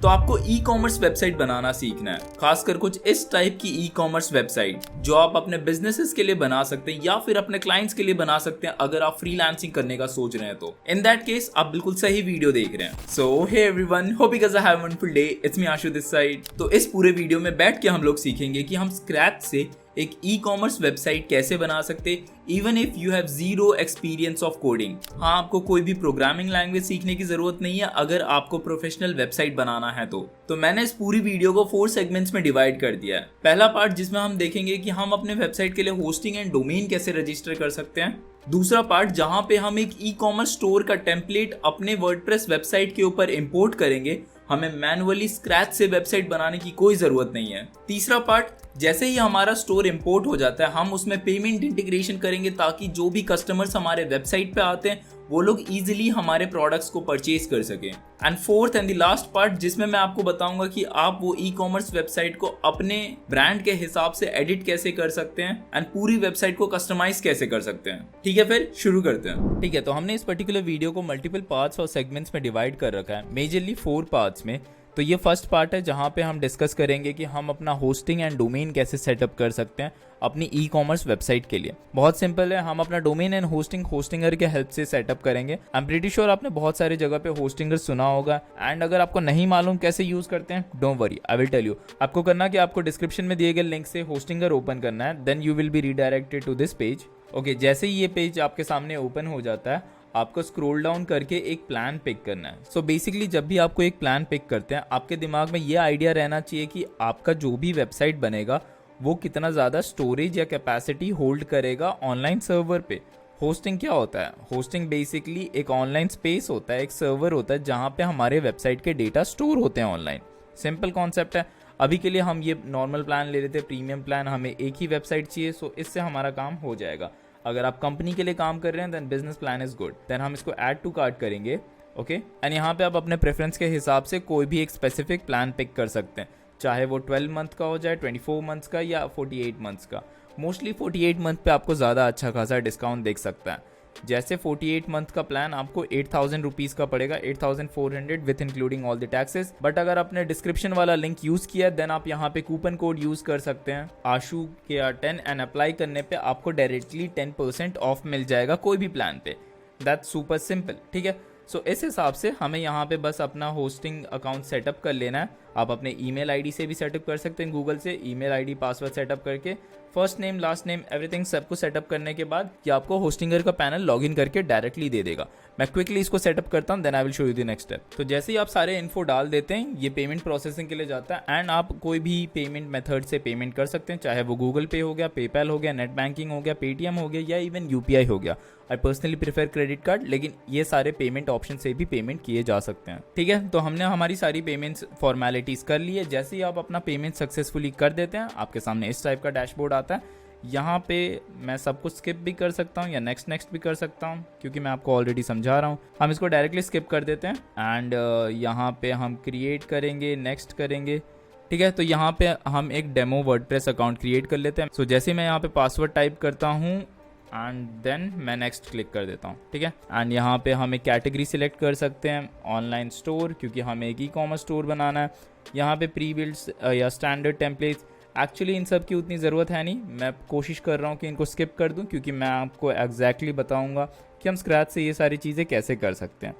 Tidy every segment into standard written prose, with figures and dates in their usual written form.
तो आपको e commerce website बनाना सीखना है, खासकर कुछ इस टाइप की ई कॉमर्स वेबसाइट जो आप अपने बिजनेसेस के लिए बना सकते हैं या फिर अपने क्लाइंट्स के लिए बना सकते हैं अगर आप फ्रीलांसिंग करने का सोच रहे हैं तो। इन दैट केस आप बिल्कुल सही वीडियो देख रहे हैं। So hey everyone, hope you guys have a wonderful day. It's me Ashu this side. तो इस पूरे वीडियो में बैठ के हम लोग सीखेंगे कि हम स्क्रैच से एक ई कॉमर्स वेबसाइट कैसे बना सकते, even if you have zero experience of coding. हाँ, आपको कोई भी प्रोग्रामिंग लैंग्वेज सीखने की जरूरत नहीं है अगर आपको प्रोफेशनल वेबसाइट बनाना है तो मैंने इस पूरी वीडियो को 4 सेगमेंट्स में डिवाइड कर दिया है। पहला पार्ट जिसमें हम देखेंगे कि हम अपने वेबसाइट के लिए होस्टिंग एंड डोमेन कैसे रजिस्टर कर सकते हैं। दूसरा पार्ट जहां पे हम एक ई कॉमर्स स्टोर का टेम्पलेट अपने वर्डप्रेस वेबसाइट के ऊपर इंपोर्ट करेंगे, हमें मैनुअली स्क्रैच से वेबसाइट बनाने की कोई जरूरत नहीं है। तीसरा पार्ट, जैसे ही हमारा स्टोर इंपोर्ट हो जाता है हम उसमें पेमेंट इंटीग्रेशन करेंगे ताकि जो भी कस्टमर्स हमारे वेबसाइट पे आते हैं वो लोग इजीली हमारे प्रोडक्ट्स को परचेज कर सकें। And fourth and the last part जिसमें मैं आपको बताऊंगा कि आप वो ई कॉमर्स वेबसाइट को अपने ब्रांड के हिसाब से एडिट कैसे कर सकते हैं एंड पूरी वेबसाइट को कस्टमाइज कैसे कर सकते हैं। ठीक है, फिर शुरू करते हैं। ठीक है, तो हमने इस पर्टिकुलर वीडियो को मल्टीपल पार्ट्स और सेगमेंट्स में डिवाइड कर रखा है, मेजरली 4 पार्ट्स में। तो ये फर्स्ट पार्ट है जहाँ पे हम डिस्कस करेंगे कि हम अपना होस्टिंग एंड डोमेन कैसे सेटअप कर सकते हैं अपनी ई कॉमर्स वेबसाइट के लिए। बहुत सिंपल है, हम अपना डोमेन एंड होस्टिंगर के हेल्प से सेटअप करेंगे। आई एम प्रीटी श्योर आपने बहुत सारी जगह पे होस्टिंगर सुना होगा, एंड अगर आपको नहीं मालूम कैसे यूज करते हैं, don't worry, I will tell you. आपको करना कि आपको डिस्क्रिप्शन में दिए गए लिंक से होस्टिंगर ओपन करना है, then you will be redirected to this page. Okay, जैसे ही ये पेज आपके सामने ओपन हो जाता है आपको स्क्रॉल डाउन करके एक प्लान पिक करना है। सो बेसिकली जब भी आपको एक प्लान पिक करते हैं आपके दिमाग में ये आइडिया रहना चाहिए कि आपका जो भी वेबसाइट बनेगा वो कितना ज़्यादा स्टोरेज या कैपेसिटी होल्ड करेगा ऑनलाइन सर्वर पे। होस्टिंग क्या होता है? होस्टिंग बेसिकली एक ऑनलाइन स्पेस होता है, एक सर्वर होता है जहाँ पे हमारे वेबसाइट के डेटा स्टोर होते हैं ऑनलाइन। सिंपल कॉन्सेप्ट है। अभी के लिए हम ये नॉर्मल प्लान ले लेते हैं, प्रीमियम प्लान, हमें एक ही वेबसाइट चाहिए, सो इससे हमारा काम हो जाएगा। अगर आप कंपनी के लिए काम कर रहे हैं then business plan is good, then हम इसको ऐड टू कार्ट करेंगे। ओके, एंड यहाँ पे आप अपने प्रेफरेंस के हिसाब से कोई भी एक स्पेसिफिक प्लान पिक कर सकते हैं, चाहे वो 12 मंथ का हो जाए, 24 मंथ्स का या 48 मंथ्स का। मोस्टली 48 मंथ पे आपको ज़्यादा अच्छा खासा डिस्काउंट देख सकता है। जैसे 48 मंथ का प्लान आपको 8000 रुपीज़ का पड़ेगा, 8400 with including all the taxes. But अगर आपने डिस्क्रिप्शन वाला लिंक यूज़ किया देन आप यहाँ पे कूपन कोड यूज़ कर सकते हैं आशु के 10 एंड अप्लाई करने पे आपको डायरेक्टली 10% ऑफ मिल जाएगा कोई भी प्लान पे। That's super simple. ठीक है, सो इस हिसाब से हमें यहाँ पे बस अपना होस्टिंग अकाउंट सेटअप कर लेना है। आप अपने ईमेल आईडी से भी सेटअप कर सकते हैं, गूगल से ईमेल आईडी पासवर्ड सेटअप करके first name last name everything सब कुछ सेटअप करने के बाद ये आपको होस्टिंगर का पैनल लॉगिन करके डायरेक्टली दे देगा। मैं क्विकली इसको सेटअप करता हूँ, then I will show you the next step. तो जैसे ही आप सारे इन्फो डाल देते हैं ये पेमेंट प्रोसेसिंग के लिए जाता है, एंड आप कोई भी पेमेंट मेथड से पेमेंट कर सकते हैं, चाहे वो गूगल पे हो गया, पेपैल हो गया, नेट बैंकिंग हो गया, पेटीएम हो गया या इवन यूपीआई हो गया। I personally prefer credit card, लेकिन ये सारे पेमेंट ऑप्शन से भी पेमेंट किए जा सकते हैं। ठीक है, तो हमने हमारी सारी पेमेंट्स फॉर्मेलिटीज कर ली है। जैसे ही आप अपना पेमेंट सक्सेसफुली कर देते हैं आपके सामने इस टाइप का डैशबोर्ड आता है। यहाँ पे मैं सब कुछ स्किप भी कर सकता हूँ या नेक्स्ट भी कर सकता हूँ, क्योंकि मैं आपको ऑलरेडी समझा रहा हूँ। हम इसको डायरेक्टली स्किप कर देते हैं एंड यहाँ पे हम क्रिएट करेंगे, नेक्स्ट करेंगे। ठीक है, तो यहाँ पे हम एक डेमो वर्डप्रेस अकाउंट क्रिएट कर लेते हैं। सो जैसे मैं यहाँ पे पासवर्ड टाइप करता हूँ एंड देन मैं नेक्स्ट क्लिक कर देता हूँ। ठीक है, एंड यहाँ पे हम एक कैटेगरी सिलेक्ट कर सकते हैं, ऑनलाइन स्टोर, क्योंकि हमें एक ई कॉमर्स स्टोर बनाना है। यहाँ पे प्री बिल्ड्स या स्टैंडर्ड टेम्पलेट्स, एक्चुअली इन सब की उतनी ज़रूरत है नहीं, मैं कोशिश कर रहा हूँ कि इनको स्किप कर दूँ क्योंकि मैं आपको एग्जैक्टली बताऊँगा कि हम स्क्रैच से ये सारी चीज़ें कैसे कर सकते हैं।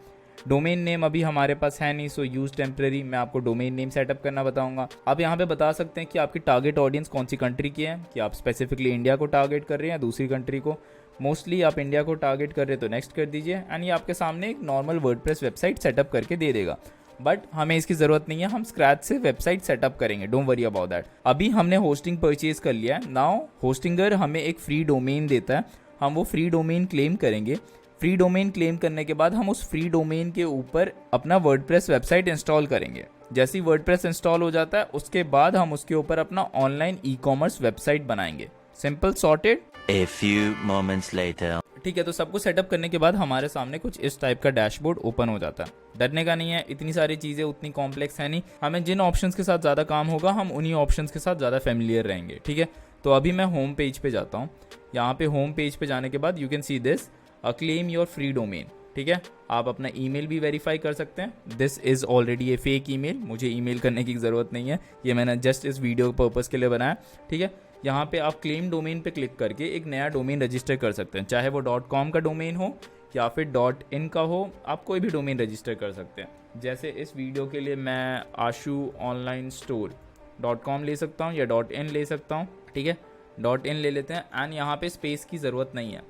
डोमेन नेम अभी हमारे पास है नहीं, सो यूज़ टेम्प्रेरी, मैं आपको डोमेन नेम सेटअप करना बताऊंगा। आप यहाँ पे बता सकते हैं कि आपकी टारगेट ऑडियंस कौन सी कंट्री की है, कि आप स्पेसिफिकली इंडिया को टारगेट कर रहे हैं या दूसरी कंट्री को। मोस्टली आप इंडिया को टारगेट कर रहे हैं तो नेक्स्ट कर दीजिए, एंड ये आपके सामने एक नॉर्मल वर्डप्रेस वेबसाइट सेटअप करके दे देगा। बट हमें इसकी ज़रूरत नहीं है, हम स्क्रैच से वेबसाइट सेटअप करेंगे, डोंट वरी अबाउट दैट। अभी हमने होस्टिंग परचेज कर लिया है। नाउ होस्टिंगर हमें एक फ्री डोमेन देता है, हम वो फ्री डोमेन क्लेम करेंगे। फ्री डोमेन क्लेम करने के बाद हम उस फ्री डोमेन के ऊपर अपना वर्डप्रेस वेबसाइट इंस्टॉल करेंगे। जैसे ही वर्डप्रेस इंस्टॉल हो जाता है उसके बाद हम उसके ऊपर अपना ऑनलाइन ई कॉमर्स वेबसाइट बनाएंगे। Simple, sorted. A few moments later. ठीक है, तो सब कुछ सेटअप करने के बाद हमारे सामने कुछ इस टाइप का डैशबोर्ड ओपन हो जाता है। डरने का नहीं है, इतनी सारी चीज़ें उतनी कॉम्प्लेक्स है नहीं। हमें जिन ऑप्शंस के साथ ज़्यादा काम होगा हम उन्हीं ऑप्शंस के साथ ज़्यादा फेमिलियर रहेंगे। ठीक है, तो अभी मैं होम पेज पे जाता हूँ। यहाँ पे होम पेज पे जाने के बाद you can see this, claim your free domain. ठीक है। आप अपना ईमेल भी वेरीफाई कर सकते हैं। This is already A fake email, मुझे ईमेल करने की ज़रूरत नहीं है, ये मैंने जस्ट इस वीडियो पर्पज़ के लिए बनाया, ठीक है। यहाँ पे आप क्लेम डोमेन पे क्लिक करके एक नया डोमेन रजिस्टर कर सकते हैं, चाहे वो .com का डोमेन हो या फिर .in का हो, आप कोई भी डोमेन रजिस्टर कर सकते हैं। जैसे इस वीडियो के लिए मैं ashuonlinestore.com ले सकता हूँ या .in ले सकता हूँ, ठीक है। .in ले लेते हैं एंड यहाँ पे स्पेस की ज़रूरत नहीं है,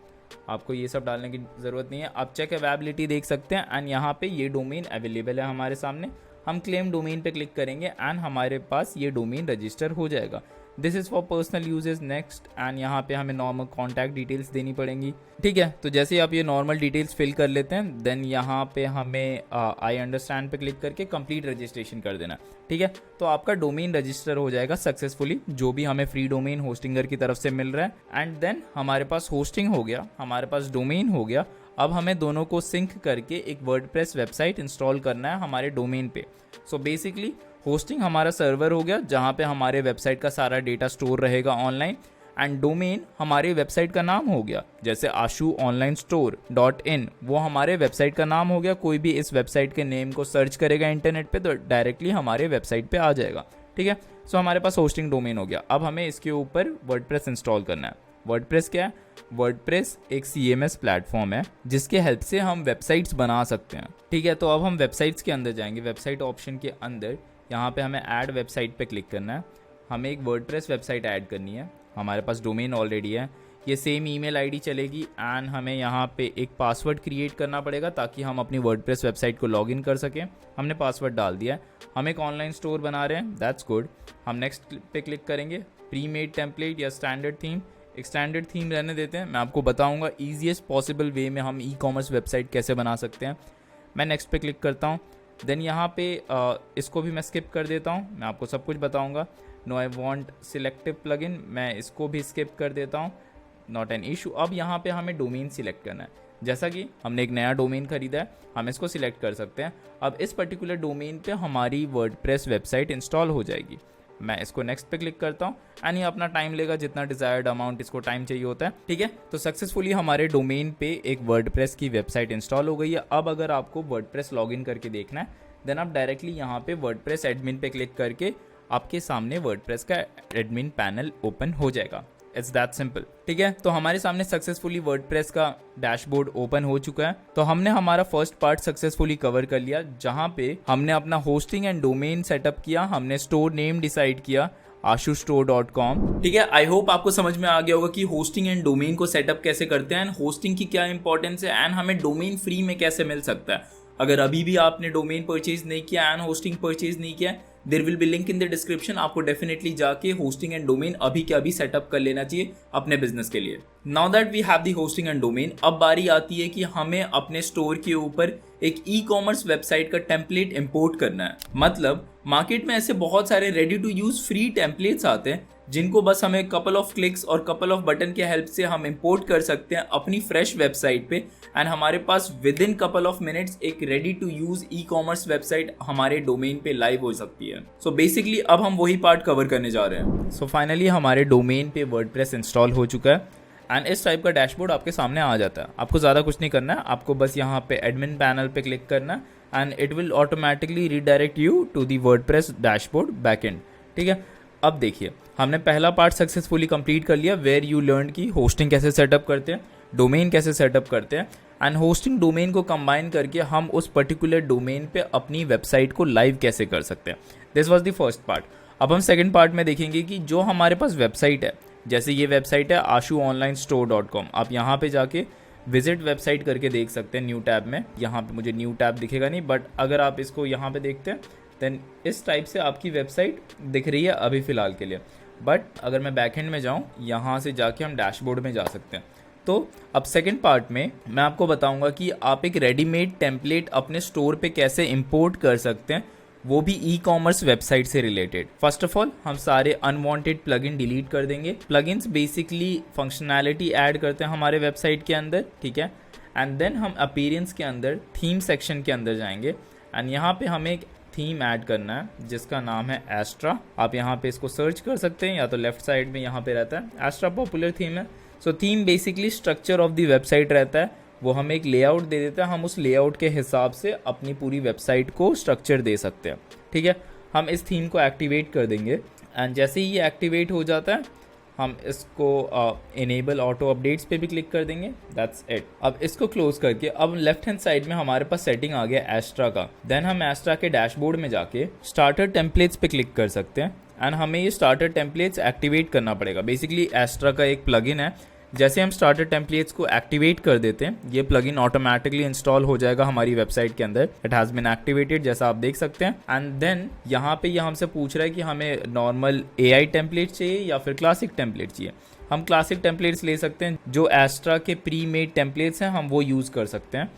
आपको ये सब डालने की ज़रूरत नहीं है। आप चेक अवेलेबिलिटी देख सकते हैं एंड यहाँ पे ये डोमेन अवेलेबल है हमारे सामने। हम क्लेम डोमेन पे क्लिक करेंगे एंड हमारे पास ये डोमेन रजिस्टर हो जाएगा। This is for personal uses next and यहाँ पे हमें नॉर्मल कॉन्टैक्ट डिटेल्स देनी पड़ेंगी, ठीक है। तो जैसे ही आप ये नॉर्मल डिटेल्स फिल कर लेते हैं देन यहाँ पे हमें आई अंडरस्टैंड पे क्लिक करके कंप्लीट रजिस्ट्रेशन कर देना, ठीक है। तो आपका डोमेन रजिस्टर हो जाएगा सक्सेसफुली, जो भी हमें फ्री डोमेन होस्टिंगर की तरफ से मिल रहा है। एंड देन हमारे पास होस्टिंग हो गया, हमारे पास डोमेन हो गया। अब हमें दोनों को सिंक करके एक वर्डप्रेस वेबसाइट इंस्टॉल करना है हमारे डोमेन पे। सो बेसिकली होस्टिंग हमारा सर्वर हो गया जहाँ पे हमारे वेबसाइट का सारा डेटा स्टोर रहेगा ऑनलाइन, एंड डोमेन हमारी वेबसाइट का नाम हो गया, जैसे ashuonlinestore.in वो हमारे वेबसाइट का नाम हो गया। कोई भी इस वेबसाइट के नेम को सर्च करेगा इंटरनेट पे तो डायरेक्टली हमारे वेबसाइट पे आ जाएगा, ठीक है। सो हमारे पास होस्टिंग डोमेन हो गया। अब हमें इसके ऊपर वर्डप्रेस इंस्टॉल करना है। वर्डप्रेस क्या है? वर्डप्रेस एक CMS प्लेटफॉर्म है जिसके हेल्प से हम वेबसाइट्स बना सकते हैं, ठीक है। तो अब हम वेबसाइट्स के अंदर जाएंगे। वेबसाइट ऑप्शन के अंदर यहाँ पे हमें ऐड वेबसाइट पे क्लिक करना है। हमें एक वर्डप्रेस वेबसाइट ऐड करनी है, हमारे पास डोमेन ऑलरेडी है, ये सेम ईमेल आईडी चलेगी एंड हमें यहाँ पे एक पासवर्ड क्रिएट करना पड़ेगा ताकि हम अपनी वर्डप्रेस वेबसाइट को लॉगिन कर सकें। हमने पासवर्ड डाल दिया है। हम एक ऑनलाइन स्टोर बना रहे हैं, दैट्स गुड। हम नेक्स्ट पे क्लिक करेंगे। प्री मेड टेम्पलेट या स्टैंडर्ड थीम, एक स्टैंडर्ड थीम रहने देते हैं। मैं आपको बताऊँगा ईजीएस्ट पॉसिबल वे में हम ई-कॉमर्स वेबसाइट कैसे बना सकते हैं। मैं नेक्स्ट पे क्लिक करता हूँ। देन यहाँ पे इसको भी मैं स्किप कर देता हूँ, मैं आपको सब कुछ बताऊँगा। No I want selective plugin, मैं इसको भी स्किप कर देता हूँ, नॉट एन इशू। अब यहाँ पे हमें डोमेन सिलेक्ट करना है। जैसा कि हमने एक नया डोमेन खरीदा है, हम इसको सिलेक्ट कर सकते हैं। अब इस पर्टिकुलर डोमेन पे हमारी वर्डप्रेस वेबसाइट इंस्टॉल हो जाएगी। मैं इसको नेक्स्ट पे क्लिक करता हूँ एंड ये अपना टाइम लेगा, जितना डिजायर्ड अमाउंट इसको टाइम चाहिए होता है, ठीक है। तो सक्सेसफुली हमारे डोमेन पे एक वर्डप्रेस की वेबसाइट इंस्टॉल हो गई है। अब अगर आपको वर्डप्रेस लॉगिन करके देखना है देन आप डायरेक्टली यहाँ पे वर्डप्रेस एडमिन पे क्लिक करके आपके सामने वर्डप्रेस का एडमिन पैनल ओपन हो जाएगा। इट्स दैट सिंपल, ठीक है। तो हमारे सामने सक्सेसफुली वर्डप्रेस का डैशबोर्ड ओपन हो चुका है। तो हमने हमारा फर्स्ट पार्ट सक्सेसफुली कवर कर लिया, जहां पे हमने अपना होस्टिंग एंड डोमेन सेटअप किया, हमने स्टोर नेम डिसाइड किया ashustore.com, ठीक है। आई होप आपको समझ में आ गया होगा कि होस्टिंग एंड डोमेन को सेटअप कैसे करते हैं एंड होस्टिंग की क्या इंपॉर्टेंस है एंड हमें डोमेन फ्री में कैसे मिल सकता है। अगर अभी भी आपने डोमेन परचेज नहीं किया एंड होस्टिंग परचेज नहीं किया, there will be link in the description. आपको डेफिनेटली जाके होस्टिंग एंड डोमेन अभी के अभी सेटअप कर लेना चाहिए अपने बिजनेस के लिए। Now that we have the hosting and domain, अब बारी आती है कि हमें अपने स्टोर के ऊपर एक ई-कॉमर्स वेबसाइट का टेम्पलेट इंपोर्ट करना है। मतलब मार्केट में ऐसे बहुत सारे ready to use free templates आते हैं जिनको बस हमें कपल ऑफ क्लिक्स और कपल ऑफ बटन के हेल्प से हम इंपोर्ट कर सकते हैं अपनी फ्रेश वेबसाइट पे एंड हमारे पास within couple of minutes एक ready to use e-commerce website हमारे डोमेन पे लाइव हो सकती है। सो बेसिकली अब हम वही पार्ट कवर करने जा रहे हैं। सो फाइनली हमारे डोमेन पे वर्डप्रेस इंस्टॉल हो चुका है एंड इस टाइप का डैशबोर्ड आपके सामने आ जाता है। आपको ज़्यादा कुछ नहीं करना है, आपको बस यहाँ पे एडमिन पैनल पे क्लिक करना है and it will automatically redirect you to the WordPress dashboard backend, ठीक है। अब देखिए हमने पहला पार्ट सक्सेसफुली कंप्लीट कर लिया, वेयर यू लर्न की होस्टिंग कैसे सेटअप करते हैं, डोमेन कैसे सेटअप करते हैं एंड होस्टिंग डोमेन को कंबाइन करके हम उस पर्टिकुलर डोमेन पे अपनी वेबसाइट को लाइव कैसे कर सकते हैं। This was the first part. अब हम सेकंड पार्ट में देखेंगे कि जो हमारे पास वेबसाइट है, जैसे ये वेबसाइट है ashuonlinestore.com, आप यहाँ पे जाके विजिट वेबसाइट करके देख सकते हैं न्यू टैब में। यहाँ पे मुझे न्यू टैब दिखेगा नहीं, बट अगर आप इसको यहाँ पे देखते हैं देन इस टाइप से आपकी वेबसाइट दिख रही है अभी फ़िलहाल के लिए। बट अगर मैं बैकएंड में जाऊँ, यहाँ से जाके हम डैशबोर्ड में जा सकते हैं। तो अब सेकंड पार्ट में मैं आपको बताऊंगा कि आप एक रेडीमेड टेम्पलेट अपने स्टोर पे कैसे इंपोर्ट कर सकते हैं, वो भी ई-कॉमर्स वेबसाइट से रिलेटेड। फर्स्ट ऑफ ऑल हम सारे अनवांटेड प्लगइन डिलीट कर देंगे। प्लगइन्स बेसिकली फंक्शनैलिटी ऐड करते हैं हमारे वेबसाइट के अंदर, ठीक है। एंड देन हम अपीयरेंस के अंदर थीम सेक्शन के अंदर जाएंगे एंड यहाँ पे हमें एक थीम ऐड करना है जिसका नाम है एस्ट्रा। आप यहाँ पे इसको सर्च कर सकते हैं या तो लेफ्ट साइड में यहाँ पे रहता है, एस्ट्रा पॉपुलर थीम है। So theme basically structure of the website रहता है, वो हमें एक लेआउट दे देता है, हम उस लेआउट के हिसाब से अपनी पूरी वेबसाइट को स्ट्रक्चर दे सकते हैं। ठीक है, हम इस थीम को एक्टिवेट कर देंगे एंड जैसे ही ये एक्टिवेट हो जाता है हम इसको इनेबल ऑटो अपडेट्स पे भी क्लिक कर देंगे। That's it. अब इसको क्लोज करके अब लेफ्ट हैंड साइड में हमारे पास सेटिंग आ गया एस्ट्रा का। देन हम एस्ट्रा के डैशबोर्ड में जाके स्टार्टर टेम्पलेट्स पे क्लिक कर सकते हैं एंड हमें ये स्टार्टर टेम्पलेट्स एक्टिवेट करना पड़ेगा। बेसिकली एस्ट्रा का एक प्लगइन है, जैसे हम स्टार्टर टेम्पलेट्स को एक्टिवेट कर देते हैं ये प्लगइन ऑटोमेटिकली इंस्टॉल हो जाएगा हमारी वेबसाइट के अंदर। इट हैज़ बीन एक्टिवेटेड जैसा आप देख सकते हैं। एंड देन यहाँ पे ये हमसे पूछ रहा है कि हमें नॉर्मल AI टेम्पलेट चाहिए या फिर क्लासिक टेम्पलेट चाहिए। हम क्लासिक टेम्पलेट्स ले सकते हैं, जो एस्ट्रा के प्री मेड टेम्पलेट्स हैं हम वो यूज़ कर सकते हैं।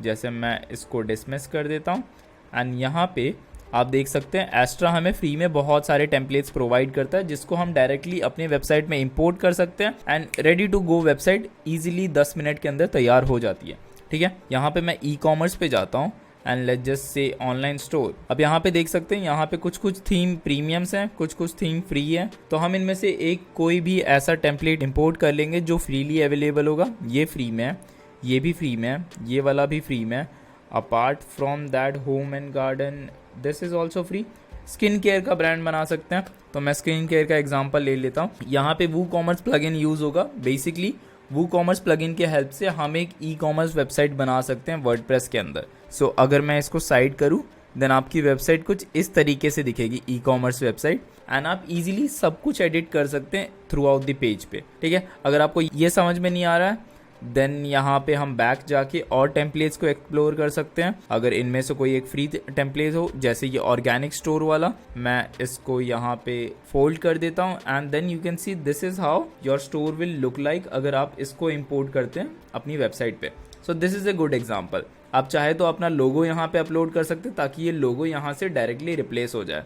जैसे मैं इसको डिसमिस कर देता हूँ एंड यहाँ पे आप देख सकते हैं एस्ट्रा हमें फ्री में बहुत सारे टेम्पलेट्स प्रोवाइड करता है जिसको हम डायरेक्टली अपने वेबसाइट में इंपोर्ट कर सकते हैं and ready to go website easily 10 minute के अंदर तैयार हो जाती है। ठीक है, यहाँ पे मैं ई-कॉमर्स पे जाता हूँ and let's just say online store. अब यहाँ पे देख सकते हैं यहाँ पे कुछ थीम प्रीमियम्स हैं, कुछ थीम फ्री है। तो हम इनमें से एक कोई भी ऐसा टेम्पलेट इंपोर्ट कर लेंगे जो फ्रीली अवेलेबल होगा। ये फ्री में है, ये भी फ्री में है, ये वाला भी फ्री में है। Apart from that home and garden this is also free. Skin care का ब्रांड बना सकते हैं, तो मैं स्किन केयर का एग्जांपल ले लेता हूँ। यहाँ पे वूकॉमर्स प्लगइन यूज़ होगा। बेसिकली वूकॉमर्स प्लगइन के हेल्प से हम एक ई-कॉमर्स वेबसाइट बना सकते हैं वर्डप्रेस के अंदर। सो अगर मैं इसको साइड करूँ देन आपकी वेबसाइट कुछ इस तरीके से दिखेगी, ई-कॉमर्स वेबसाइट, एंड आप इजीली सब कुछ एडिट कर सकते हैं थ्रू आउट द पेज पे। ठीक है, अगर आपको ये समझ में नहीं आ रहा है देन यहाँ पे हम बैक जाके और टेम्पलेट्स को एक्सप्लोर कर सकते हैं। अगर इनमें से कोई एक फ्री टेम्पलेट हो, जैसे ये ऑर्गेनिक स्टोर वाला, मैं इसको यहाँ पे फोल्ड कर देता हूँ and then you can see this is how your store will look like अगर आप इसको इंपोर्ट करते हैं अपनी वेबसाइट पे। So this is a good example. आप चाहे तो अपना लोगो यहाँ पे अपलोड कर सकते हैं ताकि ये लोगो यहाँ से डायरेक्टली रिप्लेस हो जाए।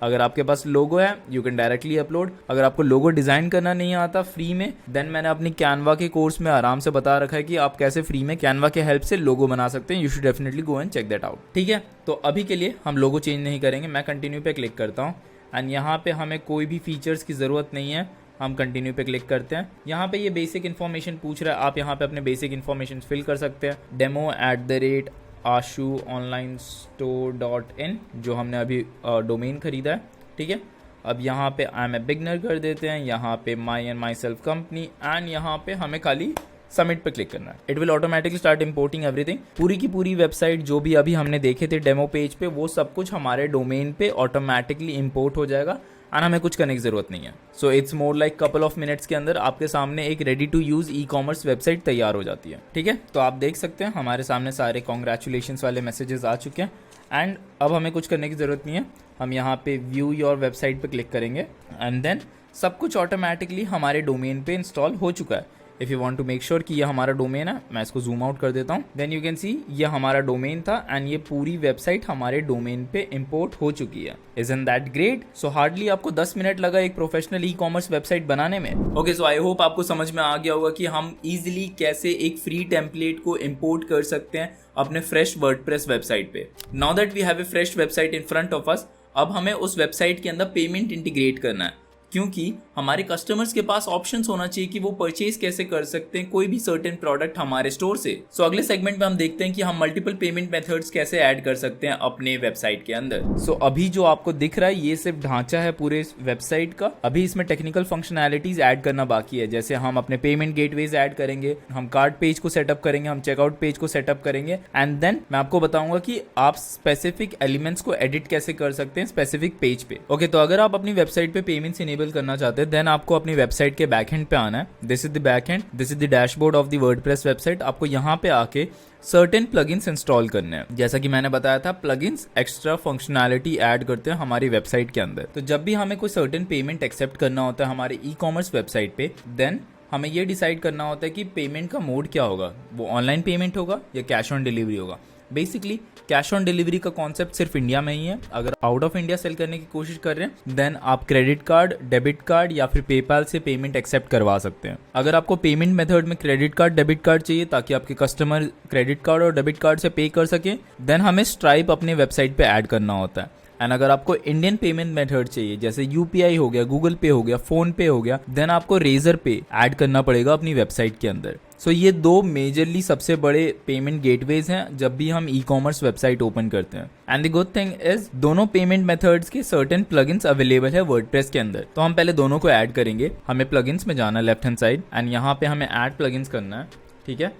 अगर आपके पास लोगो है यू कैन डायरेक्टली अपलोड। अगर आपको लोगो डिज़ाइन करना नहीं आता फ्री में, देन मैंने अपनी कैनवा के कोर्स में आराम से बता रखा है कि आप कैसे फ्री में कैनवा के हेल्प से लोगो बना सकते हैं। You should definitely go and check that out. ठीक है, तो अभी के लिए हम लोगो चेंज नहीं करेंगे। मैं कंटिन्यू पे क्लिक करता हूँ एंड यहाँ पे हमें कोई भी फीचर्स की ज़रूरत नहीं है। हम कंटिन्यू पे क्लिक करते हैं। यहाँ पे ये बेसिक इन्फॉर्मेशन पूछ रहा है, आप यहाँ पे अपने बेसिक इन्फॉर्मेशन फिल कर सकते हैं। demo@ashuonlinestore.in जो हमने अभी डोमेन खरीदा है। ठीक है, अब यहाँ पे आई एम ए बिगनर कर देते हैं, यहाँ पे my and myself company and यहाँ पे हमें खाली सबमिट पे क्लिक करना है। It will automatically start importing everything. पूरी की पूरी वेबसाइट जो भी अभी हमने देखे थे डेमो पेज पे वो सब कुछ हमारे डोमेन पे ऑटोमेटिकली इंपोर्ट हो जाएगा एंड हमें कुछ करने की जरूरत नहीं है। So it's more like couple of minutes के अंदर आपके सामने एक ready to use e-commerce website तैयार हो जाती है। ठीक है, तो आप देख सकते हैं हमारे सामने सारे कॉन्ग्रेचुलेशंस वाले मैसेजेस आ चुके हैं एंड अब हमें कुछ करने की ज़रूरत नहीं है। हम यहाँ पे व्यू योर वेबसाइट पे क्लिक करेंगे एंड देन सब कुछ ऑटोमेटिकली हमारे डोमेन पे इंस्टॉल हो चुका है। If you want to make sure कि ये हमारा डोमेन है, मैं इसको जूम आउट कर देता हूँ। देन यू कैन सी ये हमारा डोमेन था एंड ये पूरी वेबसाइट हमारे डोमेन पे इंपोर्ट हो चुकी है। Isn't that great? So hardly आपको 10 मिनट लगा एक प्रोफेशनल ई-कॉमर्स वेबसाइट बनाने में। ओके, सो आई होप आपको समझ में आ गया होगा कि हम इजीली कैसे एक फ्री टेम्पलेट को इंपोर्ट कर सकते हैं अपने फ्रेश वर्डप्रेस वेबसाइट पे। Now that we have a fresh website in front of us, अब हमें उस वेबसाइट के अंदर पेमेंट इंटीग्रेट करना है, क्योंकि हमारे कस्टमर्स के पास ऑप्शंस होना चाहिए कि वो परचेज कैसे कर सकते हैं कोई भी सर्टेन प्रोडक्ट हमारे स्टोर से। सो अगले सेगमेंट में हम देखते हैं कि हम मल्टीपल पेमेंट मेथड्स कैसे ऐड कर सकते हैं अपने वेबसाइट के अंदर। सो अभी जो आपको दिख रहा है ये सिर्फ ढांचा है पूरे वेबसाइट का। अभी इसमें टेक्निकल फंक्शनैलिटीज ऐड करना बाकी है, जैसे हम अपने पेमेंट गेटवेज ऐड करेंगे, हम कार्ड पेज को सेटअप करेंगे, हम चेकआउट पेज को सेटअप करेंगे एंड देन मैं आपको बताऊंगा कि आप स्पेसिफिक एलिमेंट्स को एडिट कैसे कर सकते हैं स्पेसिफिक पेज पे। ओके, तो अगर आप अपनी वेबसाइट पे पेमेंट्स इनेबल करना चाहते हैं देन आपको अपनी वेबसाइट के बैकएंड पे आना है। This is the backend, this is the dashboard of the WordPress website. आपको यहाँ पे आके सर्टेन प्लगइन्स इंस्टॉल करने हैं। जैसा कि मैंने बताया था, प्लगइन्स एक्स्ट्रा फंक्शनैलिटी ऐड करते हैं हमारी वेबसाइट के अंदर। तो जब भी हमें कोई सर्टेन पेमेंट एक्सेप्ट करना होता है हमारे ई-कॉमर्स वेबसाइट पे, देन हमें ये डिसाइड करना होता है कि पेमेंट का मोड क्या होगा, वो ऑनलाइन पेमेंट होगा या कैश ऑन डिलीवरी होगा। बेसिकली कैश ऑन डिलीवरी का कॉन्सेप्ट सिर्फ इंडिया में ही है। अगर आउट ऑफ इंडिया सेल करने की कोशिश कर रहे हैं देन आप क्रेडिट कार्ड, डेबिट कार्ड या फिर पेपाल से पेमेंट एक्सेप्ट करवा सकते हैं। अगर आपको पेमेंट मेथड में क्रेडिट कार्ड, डेबिट कार्ड चाहिए ताकि आपके कस्टमर क्रेडिट कार्ड और डेबिट कार्ड से पे कर सके, देन हमें स्ट्राइप अपने वेबसाइट पे ऐड करना होता है। एंड अगर आपको इंडियन पेमेंट मेथड चाहिए जैसे यूपीआई हो गया, गूगल पे हो गया, फोन पे हो गया, देन आपको रेजर पे ऐड करना पड़ेगा अपनी वेबसाइट के अंदर। सो ये दो मेजरली सबसे बड़े पेमेंट गेटवेज हैं जब भी हम ई कॉमर्स वेबसाइट ओपन करते हैं। And the good thing is दोनों पेमेंट मेथड्स के सर्टेन प्लगइन्स अवेलेबल है वर्डप्रेस के अंदर। तो हम पहले दोनों को ऐड करेंगे। हमें प्लगइन्स में जाना लेफ्ट हैंड साइड एंड यहाँ पे हमें ऐड प्लगइन्स करना है, ठीक है।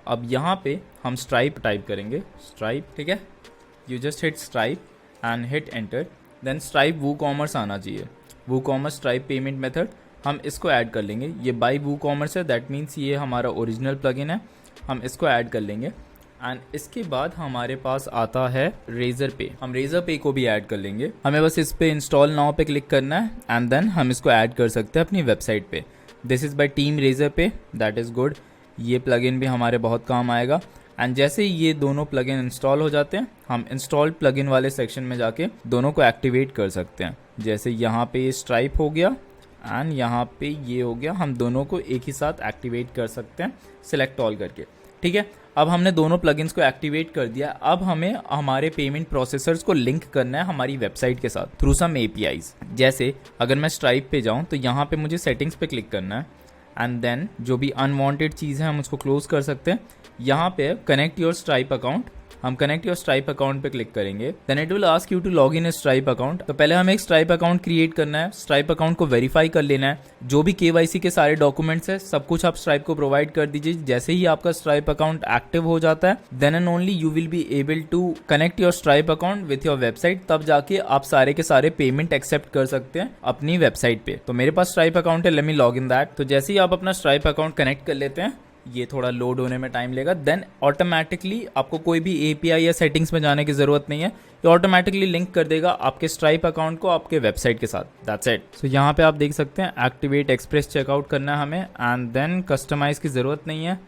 अब यहाँ पे हम स्ट्राइप टाइप करेंगे, स्ट्राइप, ठीक है। You just hit Stripe and hit enter, then Stripe WooCommerce आना चाहिए, वूकॉमर्स स्ट्राइप पेमेंट मेथड, हम इसको ऐड कर लेंगे। ये बाय वूकॉमर्स है, दैट मीन्स ये हमारा ओरिजिनल प्लगइन है, हम इसको ऐड कर लेंगे। एंड इसके बाद हमारे पास आता है रेजर पे, हम रेजर पे को भी ऐड कर लेंगे। हमें बस इस पे इंस्टॉल नाउ पे क्लिक करना है एंड देन हम इसको ऐड कर सकते हैं अपनी वेबसाइट पे। This is by team Razorpay, that is good. ये प्लगइन भी हमारे बहुत काम आएगा। एंड जैसे ही ये दोनों प्लगइन इंस्टॉल हो जाते हैं, हम इंस्टॉल प्लगइन वाले सेक्शन में जाके दोनों को एक्टिवेट कर सकते हैं। जैसे यहाँ पे ये स्ट्राइप हो गया एंड यहाँ पे ये हो गया, हम दोनों को एक ही साथ एक्टिवेट कर सकते हैं सिलेक्ट ऑल करके, ठीक है। अब हमने दोनों प्लगइन्स को एक्टिवेट कर दिया। अब हमें हमारे पेमेंट प्रोसेसर्स को लिंक करना है हमारी वेबसाइट के साथ थ्रू सम एपीआईज। जैसे अगर मैं स्ट्राइप पे जाऊँ तो यहाँ पे मुझे सेटिंग्स पे क्लिक करना है एंड देन जो भी अनवांटेड चीज़ है हम उसको क्लोज कर सकते हैं। यहाँ पे कनेक्ट योर स्ट्राइप अकाउंट, हम कनेक्ट योर स्ट्राइप अकाउंट पे क्लिक करेंगे। Then it will ask you to log in Stripe account. तो पहले हमें एक स्ट्राइप अकाउंट क्रिएट करना है, स्ट्राइप अकाउंट को वेरीफाई कर लेना है। जो भी केवाईसी के सारे डॉक्यूमेंट्स है सब कुछ आप स्ट्राइप को प्रोवाइड कर दीजिए। जैसे ही आपका स्ट्राइप अकाउंट एक्टिव हो जाता है, then and only you will be able to connect your Stripe account with your website. तब जाके आप सारे के सारे पेमेंट एक्सेप्ट कर सकते हैं अपनी वेबसाइट पे। तो मेरे पास स्ट्राइप अकाउंट है, let me log in that. तो जैसे ही आप अपना स्ट्राइप अकाउंट कनेक्ट कर लेते हैं, ये थोड़ा लोड होने में टाइम लेगा, देन ऑटोमेटिकली आपको कोई भी एपीआई या सेटिंग्स में जाने की जरूरत नहीं है। ये ऑटोमेटिकली लिंक कर देगा आपके स्ट्राइप अकाउंट को आपके वेबसाइट के साथ। That's it. सो यहाँ पे आप देख सकते हैं एक्टिवेट एक्सप्रेस चेकआउट करना है हमें एंड देन कस्टमाइज की ज़रूरत नहीं है,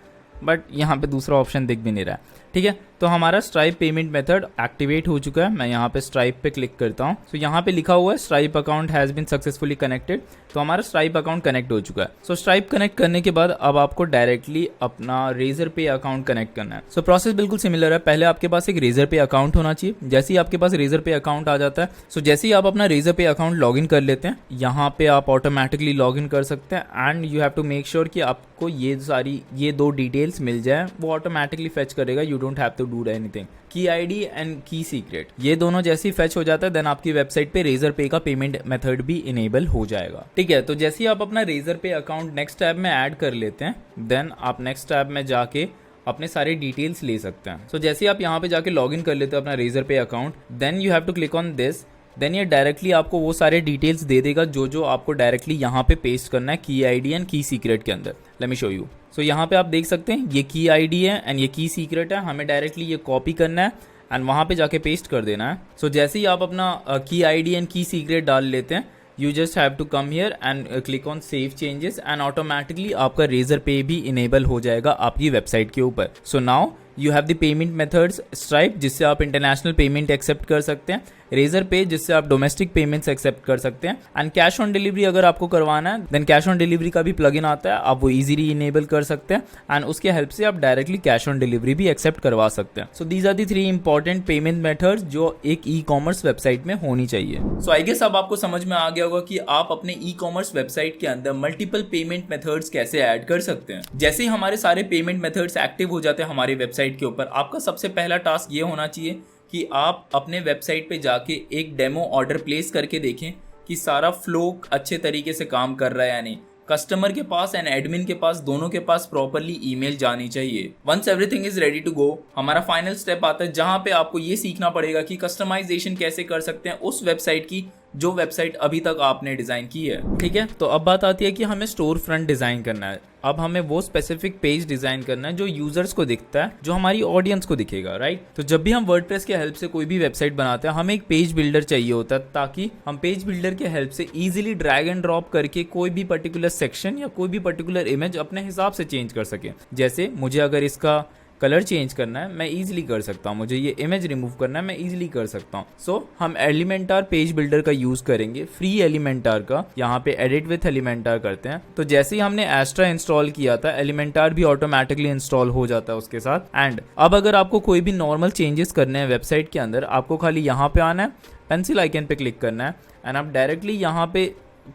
बट यहाँ पे दूसरा ऑप्शन दिख भी नहीं रहा है, ठीक है। तो हमारा स्ट्राइप पेमेंट मेथड एक्टिवेट हो चुका है। मैं यहाँ पे स्ट्राइप पे क्लिक करता हूँ। सो यहाँ पे लिखा हुआ है Stripe account has been successfully connected. तो हमारा स्ट्राइप अकाउंट कनेक्ट हो चुका है। सो स्ट्राइप कनेक्ट करने के बाद अब आपको डायरेक्टली अपना रेजर पे अकाउंट कनेक्ट करना है। सो प्रोसेस बिल्कुल सिमिलर है। पहले आपके पास एक रेजर पे अकाउंट होना चाहिए। जैसे ही आपके पास रेजर पे अकाउंट आ जाता है, सो जैसे ही आप अपना Razorpay account log in कर लेते हैं, यहाँ पे आप ऑटोमेटिकली लॉग इन कर सकते हैं and you have to make sure कि आपको ये दो डिटेल्स मिल जाए, वो ऑटोमेटिकली फेच करेगा। You don't have to do anything. Key ID and key secret, ये दोनों जैसे ही फेच हो जाता है, देन आपकी वेबसाइट पे रेजर पे का पेमेंट मेथड भी इनेबल हो जाएगा, ठीक है। तो जैसे ही आप अपना Razorpay account next tab में ऐड कर लेते हैं, देन आप नेक्स्ट टैब में जाके अपने सारे डिटेल्स ले सकते हैं। सो जैसे ही आप यहाँ पे जाके लॉग इन कर लेते हो अपना Razorpay account, then you have to click on this. Then ये डायरेक्टली आपको वो सारे डिटेल्स दे देगा जो आपको डायरेक्टली यहाँ पे पेस्ट करना है की आईडी एंड की सीक्रेट के अंदर। Let me show you. So यहाँ पे आप देख सकते हैं ये की आईडी है एंड ये की सीक्रेट है। हमें डायरेक्टली ये कॉपी करना है एंड वहाँ पे जाके पेस्ट कर देना है। सो जैसे ही आप अपना की आईडी एंड की सीक्रेट डाल लेते हैं, you just have to come here and click on save changes and automatically आपका रेजर पे भी इनेबल हो जाएगा आपकी वेबसाइट के ऊपर। So now you have the payment methods Stripe, जिससे आप इंटरनेशनल पेमेंट एक्सेप्ट कर सकते हैं, रेजर पे जिससे आप डोमेस्टिक पेमेंट्स एक्सेप्ट कर सकते हैं, एंड कैश ऑन डिलीवरी अगर आपको करवाना है, देन कैश ऑन डिलीवरी का भी प्लगइन आता है, आप वो इजीली इनेबल कर सकते हैं एंड उसके हेल्प से आप डायरेक्टली कैश ऑन डिलीवरी भी एक्सेप्ट करवा सकते हैं। So these are the 3 important payment methods जो एक ई कॉमर्स वेबसाइट में होनी चाहिए। सो आई गेस अब आपको समझ में आ गया होगा कि आप अपने ई कॉमर्स वेबसाइट के अंदर मल्टीपल पेमेंट मेथड्स कैसे ऐड कर सकते हैं। जैसे ही हमारे सारे पेमेंट मेथड्स एक्टिव हो जाते हैं हमारी वेबसाइट के ऊपर, आपका सबसे पहला टास्क ये होना चाहिए कि आप अपने वेबसाइट पे जाके एक डेमो ऑर्डर प्लेस करके देखें कि सारा फ्लो अच्छे तरीके से काम कर रहा है या नहीं। कस्टमर के पास एंड एडमिन के पास, दोनों के पास प्रॉपरली ईमेल जानी चाहिए। Once everything is ready to go, हमारा फाइनल स्टेप आता है जहां पे आपको ये सीखना पड़ेगा कि कस्टमाइजेशन कैसे कर सकते हैं उस वेबसाइट की जो वेबसाइट अभी तक आपने डिजाइन की है, ठीक है। तो अब बात आती है कि हमें स्टोर फ्रंट डिजाइन करना है। अब हमें वो स्पेसिफिक पेज डिजाइन करना है जो यूजर्स को दिखता है, जो हमारी ऑडियंस को दिखेगा, राइट। तो जब भी हम वर्डप्रेस के हेल्प से कोई भी वेबसाइट बनाते हैं, हमें एक पेज बिल्डर चाहिए होता है, ताकि हम पेज बिल्डर के हेल्प से इजीली ड्रैग एंड ड्रॉप करके कोई भी पर्टिकुलर सेक्शन या कोई भी पर्टिकुलर इमेज अपने हिसाब से चेंज कर सके। जैसे मुझे अगर इसका कलर चेंज करना है, मैं इजीली कर सकता हूँ। मुझे ये इमेज रिमूव करना है, मैं इजीली कर सकता हूँ। सो हम एलिमेंटार पेज बिल्डर का यूज करेंगे, फ्री एलिमेंटार का। यहाँ पे एडिट विथ एलिमेंटार करते हैं। तो जैसे ही हमने एस्ट्रा इंस्टॉल किया था, एलिमेंटार भी ऑटोमेटिकली इंस्टॉल हो जाता है उसके साथ। एंड अब अगर आपको कोई भी नॉर्मल चेंजेस करने हैं वेबसाइट के अंदर, आपको खाली यहाँ पे आना है, पेंसिल आइकन पे क्लिक करना है एंड आप डायरेक्टली यहाँ पे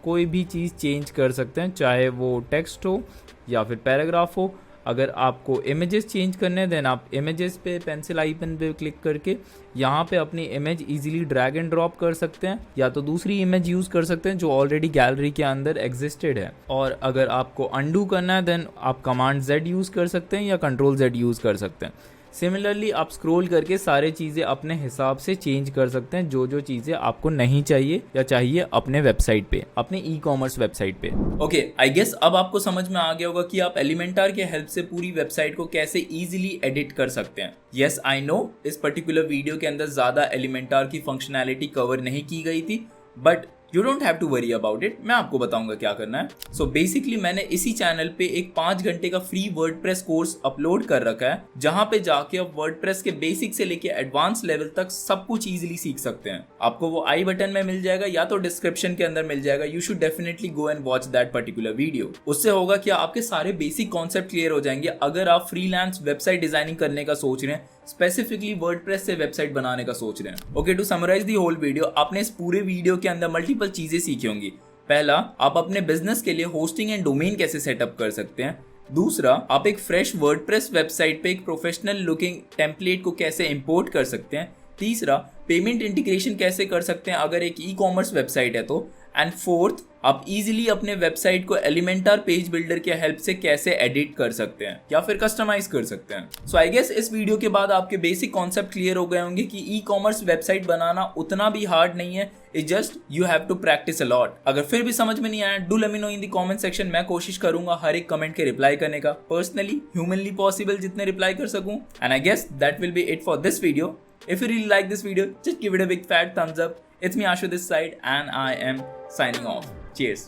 कोई भी चीज़ चेंज कर सकते हैं, चाहे वो टेक्स्ट हो या फिर पैराग्राफ हो। अगर आपको इमेजेस चेंज करने हैं देन आप इमेजेस पे पेंसिल आइकन पे क्लिक करके यहाँ पे अपनी image easily drag and drop कर सकते हैं, या तो दूसरी इमेज यूज़ कर सकते हैं जो ऑलरेडी गैलरी के अंदर एग्जिस्टेड है। और अगर आपको अनडू करना है देन आप कमांड Z यूज़ कर सकते हैं या कंट्रोल Z यूज़ कर सकते हैं। सिमिलरली आप स्क्रॉल करके सारे चीज़ें अपने हिसाब से चेंज कर सकते हैं, जो चीज़ें आपको नहीं चाहिए या चाहिए अपने वेबसाइट पे, अपने ई कॉमर्स वेबसाइट पे। ओके, आई गेस अब आपको समझ में आ गया होगा कि आप एलिमेंटार के हेल्प से पूरी वेबसाइट को कैसे इजीली एडिट कर सकते हैं। यस आई नो, इस पर्टिकुलर वीडियो के अंदर ज़्यादा एलिमेंटार की फंक्शनैलिटी कवर नहीं की गई थी, but you don't have to worry about it, मैं आपको बताऊंगा क्या करना है। सो बेसिकली मैंने इसी चैनल पे एक 5 घंटे का फ्री वर्डप्रेस कोर्स अपलोड कर रखा है, जहां पे जाके आप वर्डप्रेस के बेसिक से लेके एडवांस लेवल तक सब कुछ इजीली सीख सकते हैं। आपको वो आई बटन में मिल जाएगा या तो डिस्क्रिप्शन के अंदर मिल जाएगा। You should definitely go and watch that particular video. उससे होगा कि आपके सारे बेसिक कॉन्सेप्ट क्लियर हो जाएंगे अगर आप फ्रीलांस वेबसाइट डिजाइनिंग करने का सोच रहे हैं, स्पेसिफिकली वर्डप्रेस से वेबसाइट बनाने का सोच रहे हैं। Okay, to summarize the whole video, आपने इस पूरे वीडियो के अंदर मल्टीपल चीजें सीखी होंगी। पहला, आप अपने बिजनेस के लिए होस्टिंग एंड डोमेन कैसे सेटअप कर सकते हैं। दूसरा, आप एक फ्रेश वर्डप्रेस वेबसाइट पे एक प्रोफेशनल लुकिंग टेम्पलेट को कैसे इंपोर्ट कर सकते हैं। तीसरा, पेमेंट इंटीग्रेशन कैसे कर सकते हैं अगर एक ई कॉमर्स वेबसाइट है तो। एंड फोर्थ, आप इजीली अपने वेबसाइट को एलिमेंटार पेज बिल्डर के हेल्प से कैसे एडिट कर सकते हैं या फिर कस्टमाइज कर सकते हैं। सो आई गेस इस वीडियो के बाद आपके बेसिक कॉन्सेप्ट क्लियर हो गए होंगे कि ई कॉमर्स वेबसाइट बनाना उतना भी हार्ड नहीं है, it's just you have to practice a lot. अगर फिर भी समझ में नहीं आया, do let me know in the comment section. मैं कोशिश करूंगा हर एक कमेंट के रिप्लाई करने का, पर्सनली ह्यूमनली पॉसिबल जितने रिप्लाई कर सकूं। And I guess that will be it for this video. If you really like this video, just give it a big fat thumbs up. It's me Ashu this side and I am signing off. Cheers.